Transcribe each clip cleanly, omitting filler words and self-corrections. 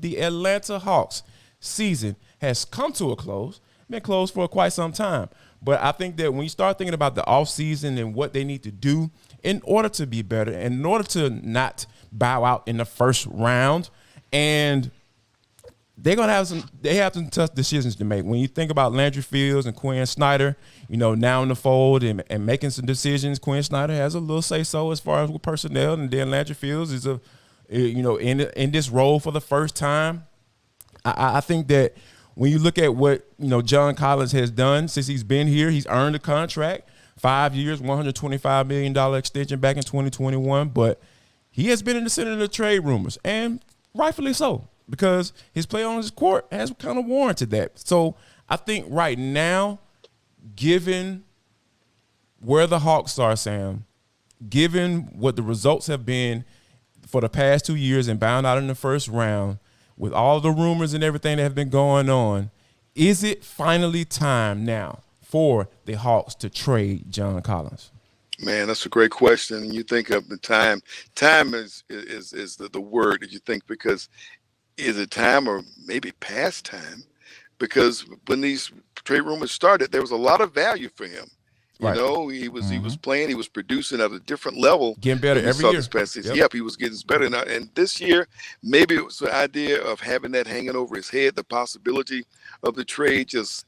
the Atlanta Hawks season has come to a close, been closed for quite some time. But I think that when you start thinking about the offseason and what they need to do in order to be better, and in order to not bow out in the first round, and they have some tough decisions to make. When you think about Landry and Quin Snyder, now in the fold and making some decisions, Quin Snyder has a little say-so as far as with personnel, and then Landry is in this role for the first time. I think that when you look at what John Collins has done since he's been here, he's earned a contract, 5 years, $125 million extension back in 2021, but he has been in the center of the trade rumors, and rightfully so, because his play on his court has kind of warranted that. So I think right now, given where the Hawks are, Sam, given what the results have been for the past 2 years and bound out in the first round, with all the rumors and everything that have been going on, is it finally time now for the Hawks to trade John Collins? Man, that's a great question. You think of the time. Time is the word that you think, because is it time or maybe past time? Because when these trade rumors started, there was a lot of value for him. Right. He was playing, he was producing at a different level. Getting better every year. This past season. Yep, he was getting better. And this year, maybe it was the idea of having that hanging over his head, the possibility of the trade just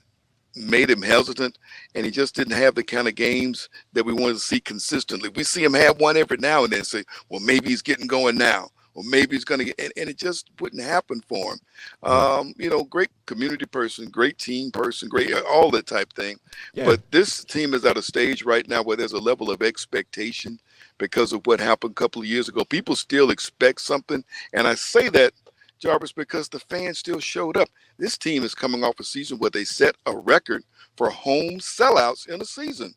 made him hesitant, and he just didn't have the kind of games that we wanted to see consistently. We see him have one every now and then, say, well, maybe he's getting going now. Or maybe he's going to get, and it just wouldn't happen for him. Great community person, great team person, great, all that type thing. Yeah. But this team is at a stage right now where there's a level of expectation because of what happened a couple of years ago. People still expect something. And I say that, Jarvis, because the fans still showed up. This team is coming off a season where they set a record for home sellouts in a season.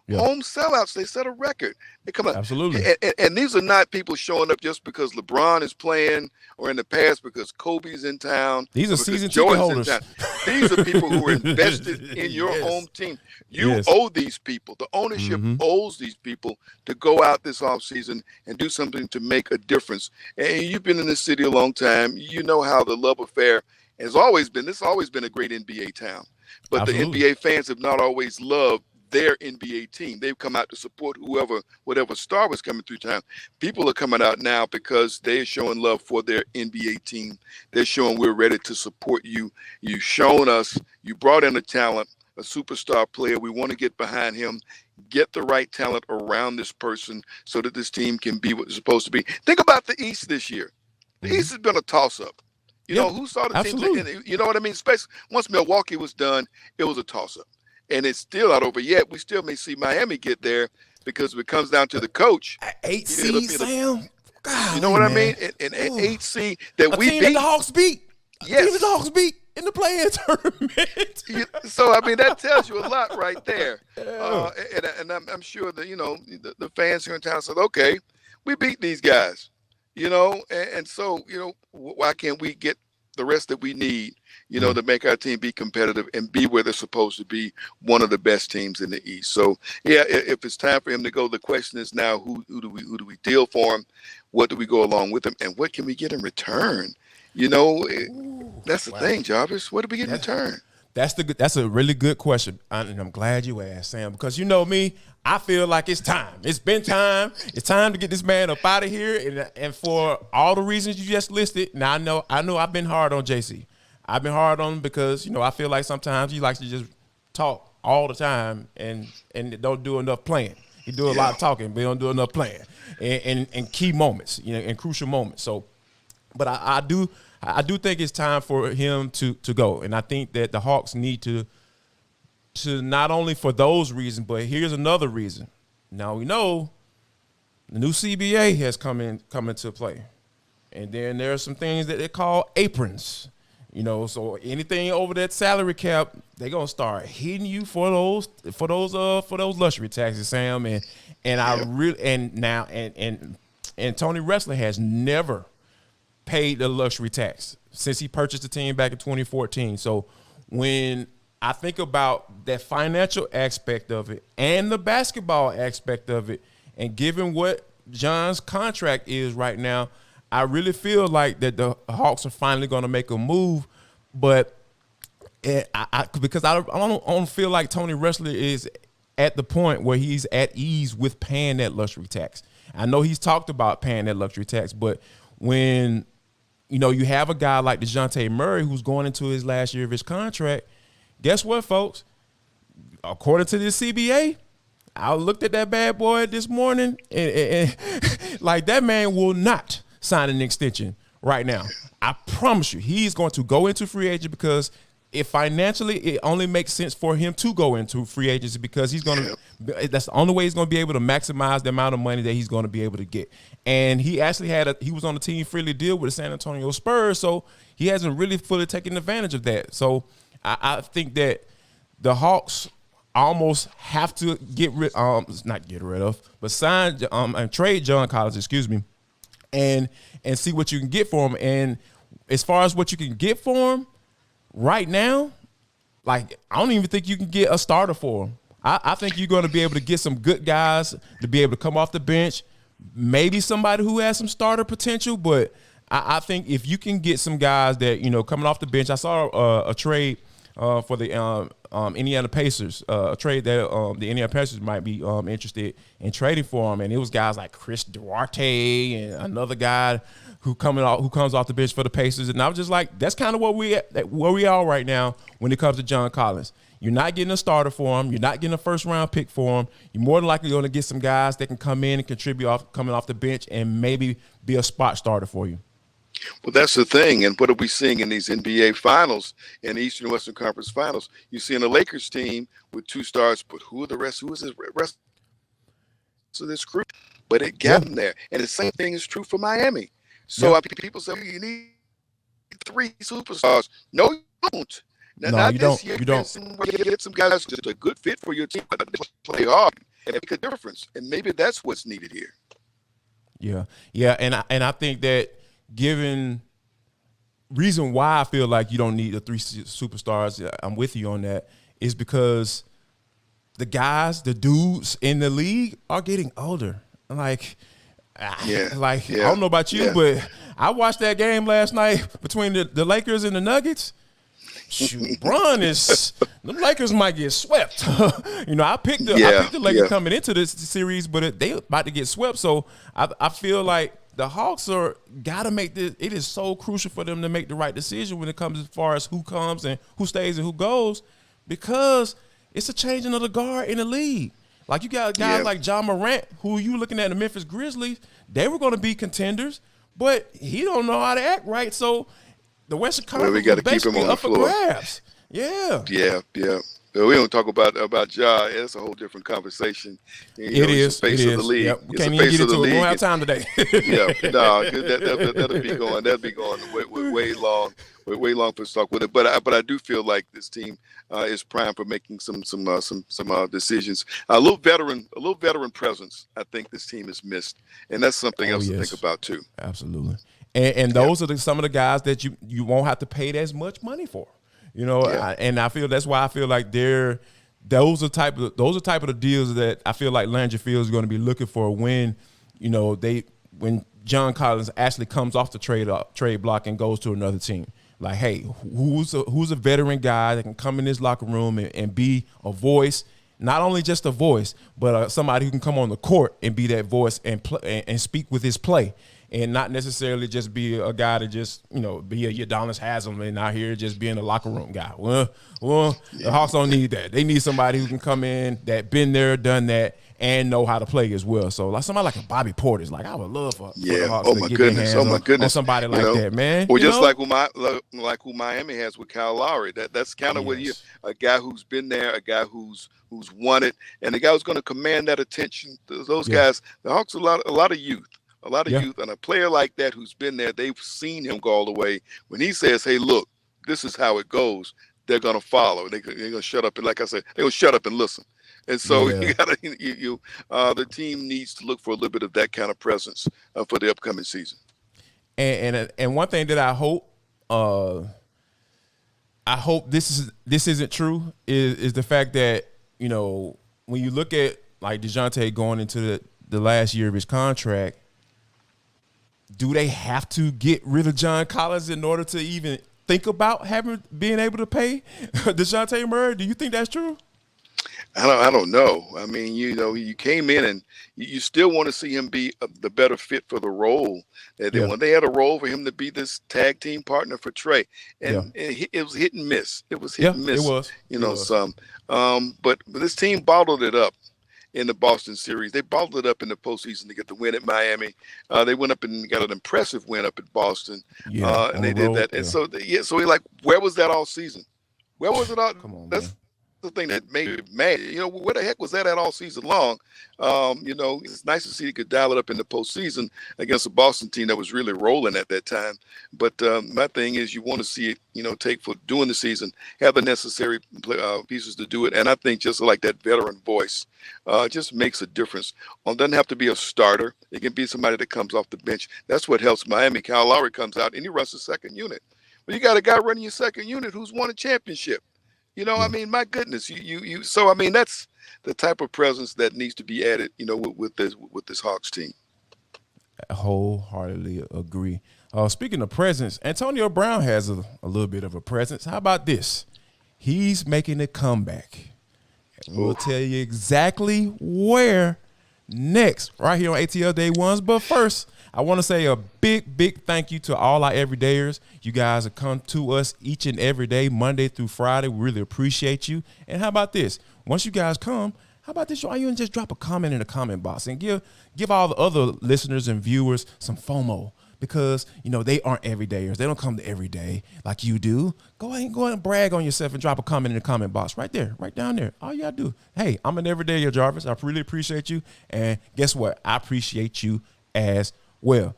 Yeah. Home sellouts, they set a record. They come out. Absolutely. And these are not people showing up just because LeBron is playing or in the past because Kobe's in town. These are season ticket holders. These are people who are invested in your home team. You owe these people. The ownership owes these people to go out this offseason and do something to make a difference. And you've been in this city a long time. You know how the love affair has always been. This has always been a great NBA town. But Absolutely. The NBA fans have not always loved their NBA team. They've come out to support whatever star was coming through town. People are coming out now because they're showing love for their NBA team. They're showing we're ready to support you. You've shown us, you brought in a talent, a superstar player. We want to get behind him, get the right talent around this person so that this team can be what it's supposed to be. Think about the East this year. The East has been a toss-up. Who saw the team? You know what I mean? Especially once Milwaukee was done, it was a toss-up. And it's still not over yet. We still may see Miami get there because if it comes down to the coach. 8 seed, Sam? God, you know what I mean? An 8 seed that we beat. That the Hawks beat. Yes. A team that the Hawks beat in the play-in tournament. So, I mean, that tells you a lot right there. And I'm sure that, the fans here in town said, okay, we beat these guys, and so, why can't we get the rest that we need, to make our team be competitive and be where they're supposed to be, one of the best teams in the East. So, if it's time for him to go, the question is now who do we deal for him? What do we go along with him? And what can we get in return? That's the thing, Jarvis. What do we get in return? That's a really good question, and I'm glad you asked, Sam, because me, I feel like it's time. It's been time. It's time to get this man up out of here, and for all the reasons you just listed. Now I know I've been hard on JC. I've been hard on him because I feel like sometimes he likes to just talk all the time and don't do enough playing. He do a lot of talking, but he don't do enough playing in key moments, in crucial moments. So, but I do think it's time for him to go, and I think that the Hawks need to not only for those reasons, but here's another reason. Now we know the new CBA has come into play, and then there are some things that they call aprons. So anything over that salary cap, they're gonna start hitting you for those luxury taxes, Sam. And I really and Tony Ressler has never paid the luxury tax since he purchased the team back in 2014. So when I think about that financial aspect of it and the basketball aspect of it, and given what John's contract is right now, I really feel like that the Hawks are finally going to make a move, but because I don't feel like Tony Ressler is at the point where he's at ease with paying that luxury tax. I know he's talked about paying that luxury tax, but when you have a guy like Dejounte Murray who's going into his last year of his contract, guess what, folks? According to this CBA, I looked at that bad boy this morning, and like that man will not sign an extension right now. I promise you, he's going to go into free agent because if financially it only makes sense for him to go into free agency because he's going to. That's the only way he's going to be able to maximize the amount of money that he's going to be able to get. And he actually he was on the team freely deal with the San Antonio Spurs, so he hasn't really fully taken advantage of that. So I think that the Hawks almost have to sign and trade John Collins, and see what you can get for him. And as far as what you can get for him right now, like I don't even think you can get a starter for him. I think you're going to be able to get some good guys to be able to come off the bench, maybe somebody who has some starter potential. But I think if you can get some guys that coming off the bench, I saw a trade for the Indiana Pacers, a trade that the Indiana Pacers might be interested in trading for him, and it was guys like Chris Duarte and another guy who comes off the bench for the Pacers, and I was just like, that's kind of where we are right now when it comes to John Collins. You're not getting a starter for him. You're not getting a first-round pick for him. You're more than likely going to get some guys that can come in and contribute coming off the bench and maybe be a spot starter for you. Well, that's the thing. And what are we seeing in these NBA finals and Eastern and Western Conference finals? You're seeing a Lakers team with 2 stars, but who are the rest? Who is the rest of this group? But it got them there. And the same thing is true for Miami. So people say, you need 3 superstars. No, you don't. No, you don't. You don't. You get some guys who's just a good fit for your team, but play hard and make a difference. And maybe that's what's needed here. Yeah. And I think that given reason why I feel like you don't need the 3 superstars, I'm with you on that, is because the dudes in the league are getting older. I don't know about you, but I watched that game last night between the Lakers and the Nuggets. Shoot, the Lakers might get swept. I picked the Lakers coming into this series, but they about to get swept. So I feel like the Hawks got to make this. It is so crucial for them to make the right decision when it comes as far as who comes and who stays and who goes, because it's a changing of the guard in the league. Like you got guys like John Morant, who you looking at the Memphis Grizzlies, they were going to be contenders, but he don't know how to act right. So the Western Conference is basically up for grabs. Yeah. We don't talk about Ja. It's a whole different conversation. It is. Face of the league. Yep. We can't even get into it. We don't have time today. That'll be going. That'll be going way long for talk with it. But I do feel like this team is primed for making some decisions. A little veteran presence. I think this team has missed, and that's something else to think about too. Absolutely. And those are some of the guys that you won't have to pay as much money for. And I feel that's why I feel like those are type of the deals that I feel like Landry Fields is going to be looking for when John Collins actually comes off the trade block and goes to another team. Like, hey, who's a veteran guy that can come in this locker room and be a voice, not only just a voice, but somebody who can come on the court and be that voice and play and speak with his play. And not necessarily just be a guy to just, be a Udonis Haslem and out here just being a locker room guy. Well, the Hawks don't need that. They need somebody who can come in that been there, done that, and know how to play as well. So like somebody like a Bobby Portis, like I would love for the Hawks to get their hands on somebody like that, man. Or just like who Miami has with Kyle Lowry. That's kind of what a guy who's been there, a guy who's won it, and the guy who's going to command that attention. Those guys, the Hawks, a lot of youth. A lot of youth, and a player like that who's been there, they've seen him go all the way. When he says, hey, look, this is how it goes, they're going to follow. They're going to shut up. And like I said, they're going to shut up and listen. And so the team needs to look for a little bit of that kind of presence for the upcoming season. And one thing that I hope this isn't true is the fact that, when you look at like Dejounte going into the last year of his contract, do they have to get rid of John Collins in order to even think about being able to pay Dejounte Murray? Do you think that's true? I don't know. I mean, you came in and you still want to see him be the better fit for the role. When they had a role for him to be this tag team partner for Trey, and it was hit and miss. It was hit and miss. It was. Some. But this team bottled it up in the Boston series. They bottled it up in the postseason to get the win at Miami. They went up and got an impressive win up at Boston. And they did that. And so we're like, where was that all season? Where was it all? Come on, That's man. the thing that made me mad. Where the heck was that at all season long? It's nice to see he could dial it up in the postseason against a Boston team that was really rolling at that time. But my thing is, you want to see it, take for doing the season, have the necessary pieces to do it. And I think just like that veteran voice just makes a difference. It doesn't have to be a starter. It can be somebody that comes off the bench. That's what helps Miami. Kyle Lowry comes out and he runs the second unit. Well, you got a guy running your second unit who's won a championship. I mean, my goodness, so I mean, that's the type of presence that needs to be added, with this Hawks team. I wholeheartedly agree. Speaking of presence, Antonio Brown has a little bit of a presence. How about this? He's making a comeback. We'll tell you exactly where next, right here on ATL Day Ones. But first, I want to say a big, big thank you to all our everydayers. You guys have come to us each and every day, Monday through Friday. We really appreciate you. And how about this? Once you guys come, how about this? Why you just drop a comment in the comment box and give all the other listeners and viewers some FOMO, because they aren't everydayers. They don't come to every day like you do. Go ahead and brag on yourself and drop a comment in the comment box right there, right down there. All you gotta do. Hey, I'm an everydayer, Jarvis. I really appreciate you. And guess what? I appreciate you as well.